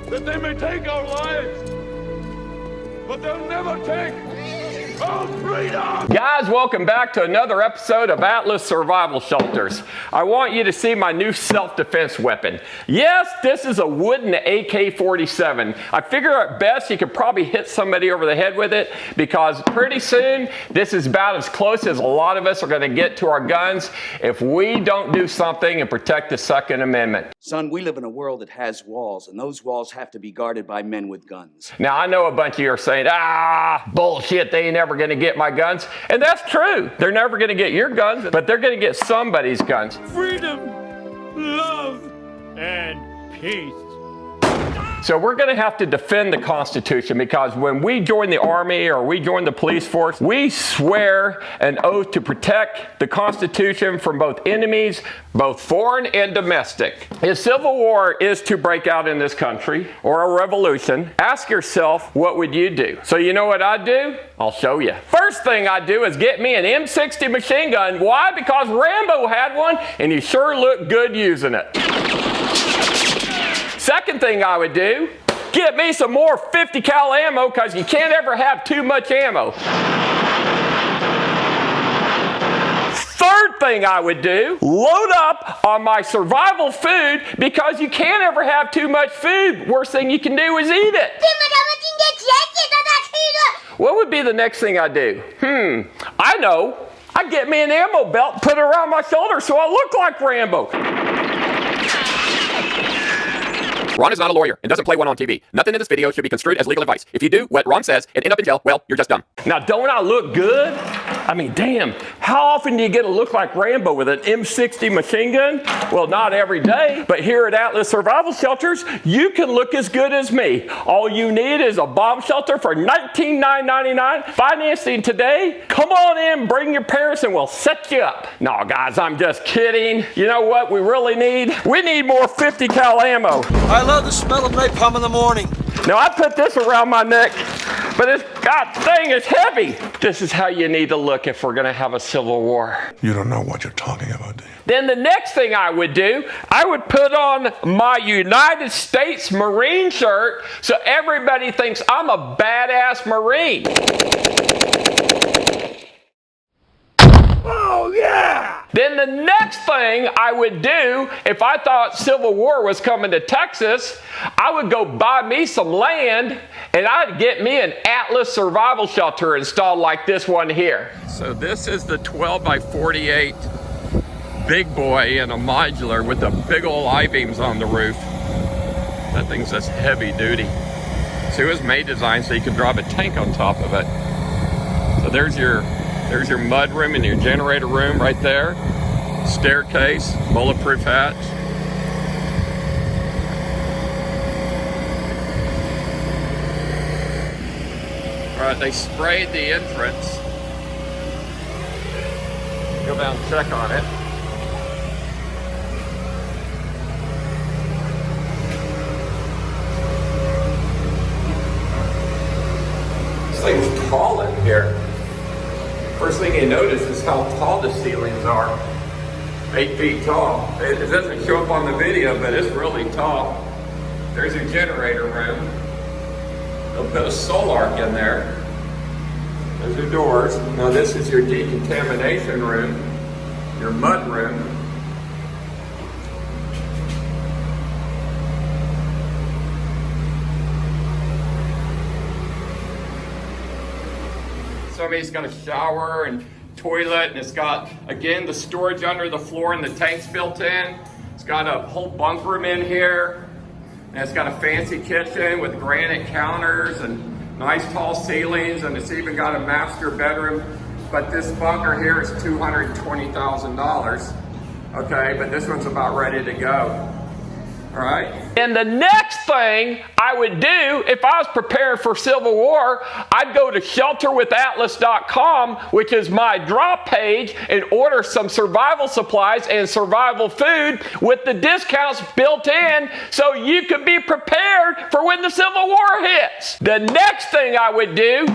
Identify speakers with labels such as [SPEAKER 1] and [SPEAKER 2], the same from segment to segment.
[SPEAKER 1] that they may take our lives, but they'll never take our freedom!
[SPEAKER 2] Guys, welcome back to another episode of Atlas Survival Shelters. I want you to see my new self-defense weapon. Yes, this is a wooden AK-47. I figure at best you could probably hit somebody over the head with it, because pretty soon this is about as close as a lot of us are going to get to our guns if we don't do something and protect the Second Amendment.
[SPEAKER 3] Son, we live in a world that has walls, and those walls have to be guarded by men with guns.
[SPEAKER 2] Now, I know a bunch of you are saying, bullshit, they ain't never going to get my guns. And that's true. They're never going to get your guns, but they're going to get somebody's guns.
[SPEAKER 4] Freedom, love, and peace.
[SPEAKER 2] So we're going to have to defend the Constitution, because when we join the Army or we join the police force, we swear an oath to protect the Constitution from both enemies, both foreign and domestic. If civil war is to break out in this country, or a revolution, ask yourself, what would you do? So you know what I'd do? I'll show you. First thing I'd do is get me an M60 machine gun. Why? Because Rambo had one, and he sure looked good using it. Second thing I would do, get me some more 50 cal ammo, because you can't ever have too much ammo. Third thing I would do, load up on my survival food, because you can't ever have too much food. Worst thing you can do is eat it. What would be the next thing I do? I know. I'd get me an ammo belt, put it around my shoulder so I look like Rambo. Ron is not a lawyer and doesn't play one on TV. Nothing in this video should be construed as legal advice. If you do what Ron says and end up in jail, well, you're just dumb. Now, don't I look good? I mean, damn, how often do you get to look like Rambo with an M60 machine gun? Well, not every day, but here at Atlas Survival Shelters, you can look as good as me. All you need is a bomb shelter for $19,999. Financing today. Come on in, bring your parents, and we'll set you up. No, guys, I'm just kidding. You know what we really need? We need more 50 cal ammo.
[SPEAKER 5] I love the smell of napalm in the morning.
[SPEAKER 2] Now, I put this around my neck, but this god thing is heavy. This is how you need to look if we're going to have a civil war.
[SPEAKER 1] You don't know what you're talking about, do you?
[SPEAKER 2] Then the next thing I would do, I would put on my United States Marine shirt so everybody thinks I'm a badass Marine.
[SPEAKER 4] Oh, yeah!
[SPEAKER 2] Then the next thing I would do, if I thought civil war was coming to Texas, I would go buy me some land, and I'd get me an Atlas survival shelter installed like this one here. So this is the 12 by 48 big boy in a modular with the big old I-beams on the roof. That thing's just heavy duty. So it was made designed so you could drive a tank on top of it. So there's your mud room and your generator room right there. Staircase, bulletproof hatch. All right, they sprayed the entrance. Go down and check on it. This thing's tall in here. First thing you notice is how tall the ceilings are. 8 feet tall. It doesn't show up on the video, but it's really tall. There's your generator room. They'll put a solar arc in there. There's your doors. Now this is your decontamination room, your mud room. Somebody's got a shower and toilet, and it's got, again, the storage under the floor and the tanks built in. It's got a whole bunk room in here, and it's got a fancy kitchen with granite counters and nice tall ceilings, and it's even got a master bedroom. But this bunker here is $220,000. Okay, but this one's about ready to go. All right. And the next thing I would do if I was preparing for Civil War, I'd go to shelterwithatlas.com, which is my drop page, and order some survival supplies and survival food with the discounts built in so you could be prepared for when the Civil War hits. The next thing I would do,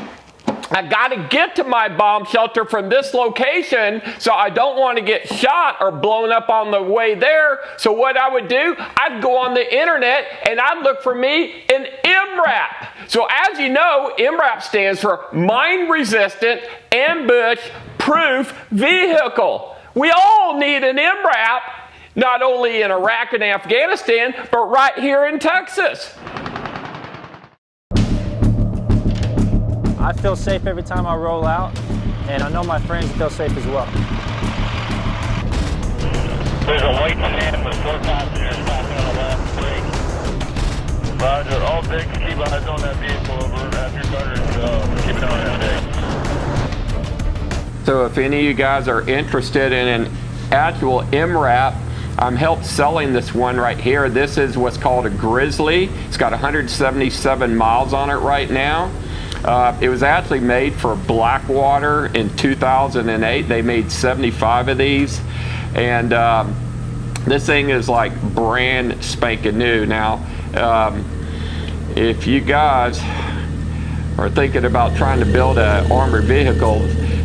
[SPEAKER 2] I got to get to my bomb shelter from this location, so I don't want to get shot or blown up on the way there. So what I would do, I'd go on the internet and I'd look for me an MRAP. So as you know, MRAP stands for Mine Resistant Ambush Proof Vehicle. We all need an MRAP, not only in Iraq and Afghanistan, but right here in Texas.
[SPEAKER 6] I feel safe every time I roll out, and I know my friends feel safe as well.
[SPEAKER 7] There's a white sedan with 4 passengers passing on the left brake. Roger, all six, keep eyes on that vehicle over after Carter, keep an eye on it.
[SPEAKER 2] So if any of you guys are interested in an actual MRAP, I'm helped selling this one right here. This is what's called a Grizzly. It's got 177 miles on it right now. It was actually made for Blackwater in 2008. They made 75 of these. And this thing is like brand spanking new. Now, if you guys are thinking about trying to build an armored vehicle,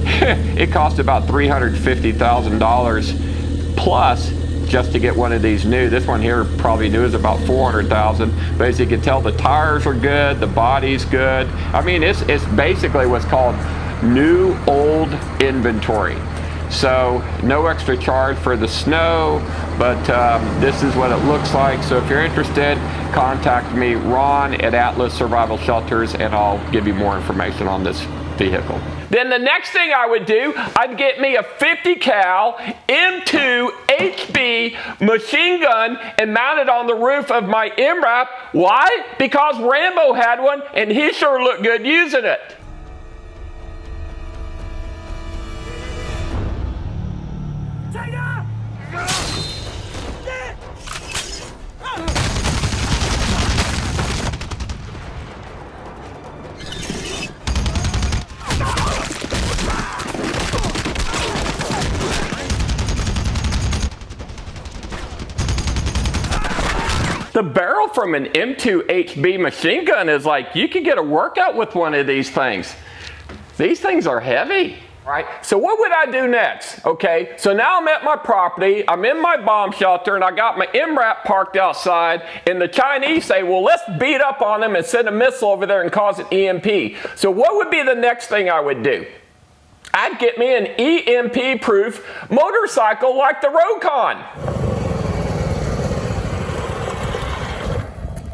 [SPEAKER 2] it costs about $350,000 plus just to get one of these new. This one here probably new is about $400,000, but as you can tell, the tires are good, the body's good. I mean, it's basically what's called new old inventory. So no extra charge for the snow, but this is what it looks like. So if you're interested, contact me, Ron at Atlas Survival Shelters, and I'll give you more information on this vehicle. Then the next thing I would do, I'd get me a 50 cal M2 HB machine gun and mount it on the roof of my MRAP. Why? Because Rambo had one and he sure looked good using it. The barrel from an M2 HB machine gun is like, you could get a workout with one of these things. These things are heavy, right? So what would I do next? Okay, so now I'm at my property, I'm in my bomb shelter, and I got my MRAP parked outside, and the Chinese say, well, let's beat up on them and send a missile over there and cause an EMP. So what would be the next thing I would do? I'd get me an EMP-proof motorcycle like the Rokon.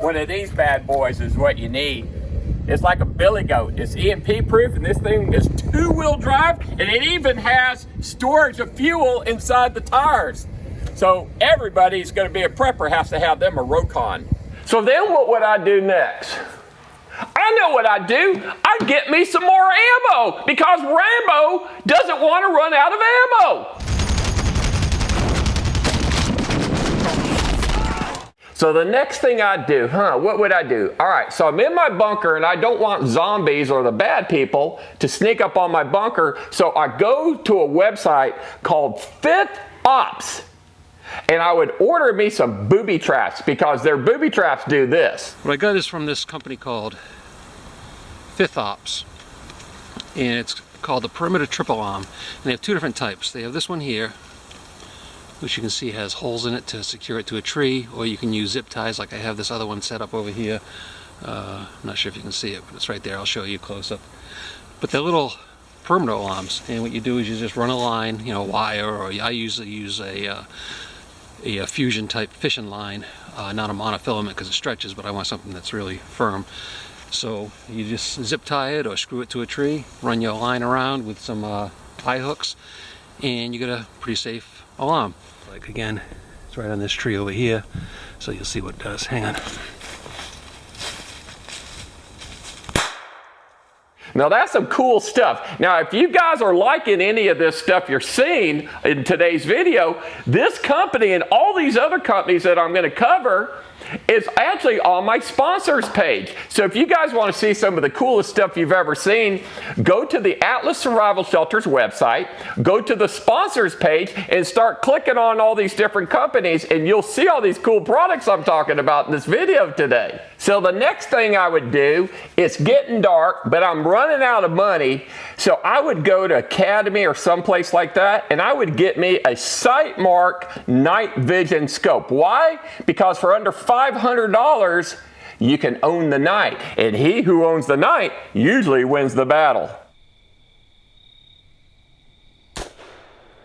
[SPEAKER 2] One of these bad boys is what you need. It's like a billy goat. It's EMP proof, and this thing is 2-wheel drive, and it even has storage of fuel inside the tires. So everybody's going to be a prepper has to have them a Rokon. So then what would I do next? I know what I'd do. I'd get me some more ammo because Rambo doesn't want to run out of ammo. So the next thing I'd do, what would I do? All right, so I'm in my bunker and I don't want zombies or the bad people to sneak up on my bunker. So I go to a website called Fifth Ops. And I would order me some booby traps because their booby traps do this.
[SPEAKER 8] What I got is from this company called Fifth Ops. And it's called the Perimeter Triple Arm. And they have 2 different types. They have this one here, which you can see has holes in it to secure it to a tree, or you can use zip ties like I have this other one set up over here. I'm not sure if you can see it, but it's right there. I'll show you close up. But they're little perimeter alarms, and what you do is you just run a line, wire, or I usually use a fusion type fishing line, not a monofilament because it stretches, but I want something that's really firm. So you just zip tie it or screw it to a tree, run your line around with some eye hooks, and you get a pretty safe alarm. Like again, it's right on this tree over here, so you'll see what it does. Hang on.
[SPEAKER 2] Now that's some cool stuff. Now if you guys are liking any of this stuff you're seeing in today's video, this company and all these other companies that I'm going to cover is actually on my sponsors page. So if you guys want to see some of the coolest stuff you've ever seen, go to the Atlas Survival Shelters website, go to the sponsors page, and start clicking on all these different companies, and you'll see all these cool products I'm talking about in this video today. So the next thing I would do, it's getting dark, but I'm running out of money. So I would go to Academy or someplace like that, and I would get me a Sightmark night vision scope. Why? Because for under $500, you can own the night. And he who owns the night usually wins the battle.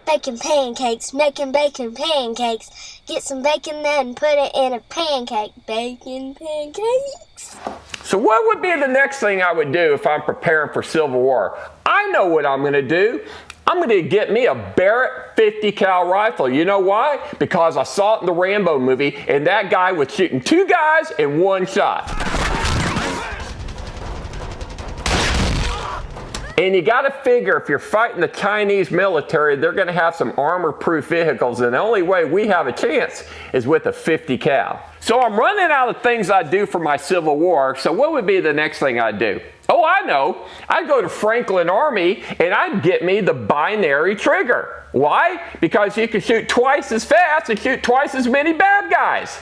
[SPEAKER 9] Bacon pancakes, making bacon pancakes. Get some bacon then put it in a pancake. Bacon pancakes.
[SPEAKER 2] So what would be the next thing I would do if I'm preparing for Civil War? I know what I'm going to do. I'm going to get me a Barrett 50 cal rifle. You know why? Because I saw it in the Rambo movie, and that guy was shooting 2 guys in 1 shot. And you got to figure if you're fighting the Chinese military, they're going to have some armor-proof vehicles, and the only way we have a chance is with a 50 cal. So I'm running out of things I do for my Civil War, so what would be the next thing I'd do? Oh, I know. I'd go to Franklin Army and I'd get me the binary trigger. Why? Because you can shoot twice as fast and shoot twice as many bad guys.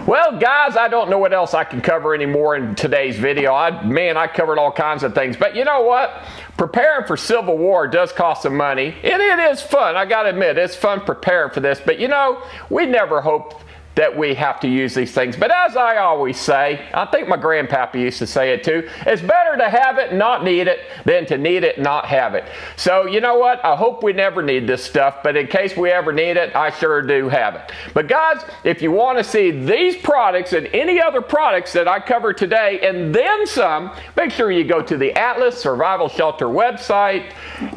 [SPEAKER 2] Well, guys, I don't know what else I can cover anymore in today's video. I covered all kinds of things. But you know what? Preparing for Civil War does cost some money. And it is fun. I got to admit, it's fun preparing for this. But you know, we never hoped that we have to use these things. But as I always say, I think my grandpappy used to say it too, it's better to have it and not need it than to need it and not have it. So you know what? I hope we never need this stuff, but in case we ever need it, I sure do have it. But guys, if you want to see these products and any other products that I covered today and then some, make sure you go to the Atlas Survival Shelter website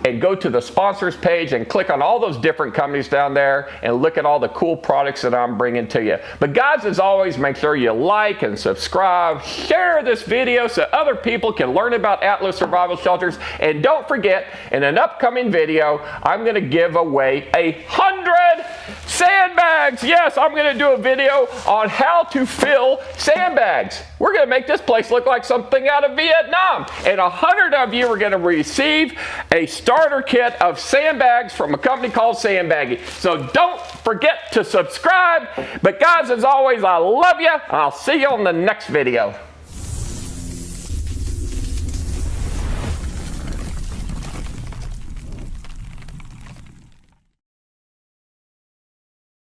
[SPEAKER 2] and go to the sponsors page and click on all those different companies down there and look at all the cool products that I'm bringing to you. But guys, as always, make sure you like and subscribe, share this video so other people can learn about Atlas Survival Shelters, and don't forget, in an upcoming video, I'm going to give away 100 sandbags. Yes, I'm going to do a video on how to fill sandbags. We're going to make this place look like something out of Vietnam, and 100 of you are going to receive a starter kit of sandbags from a company called Sandbaggy. So don't forget to subscribe. But guys, as always, I love you. I'll see you on the next video.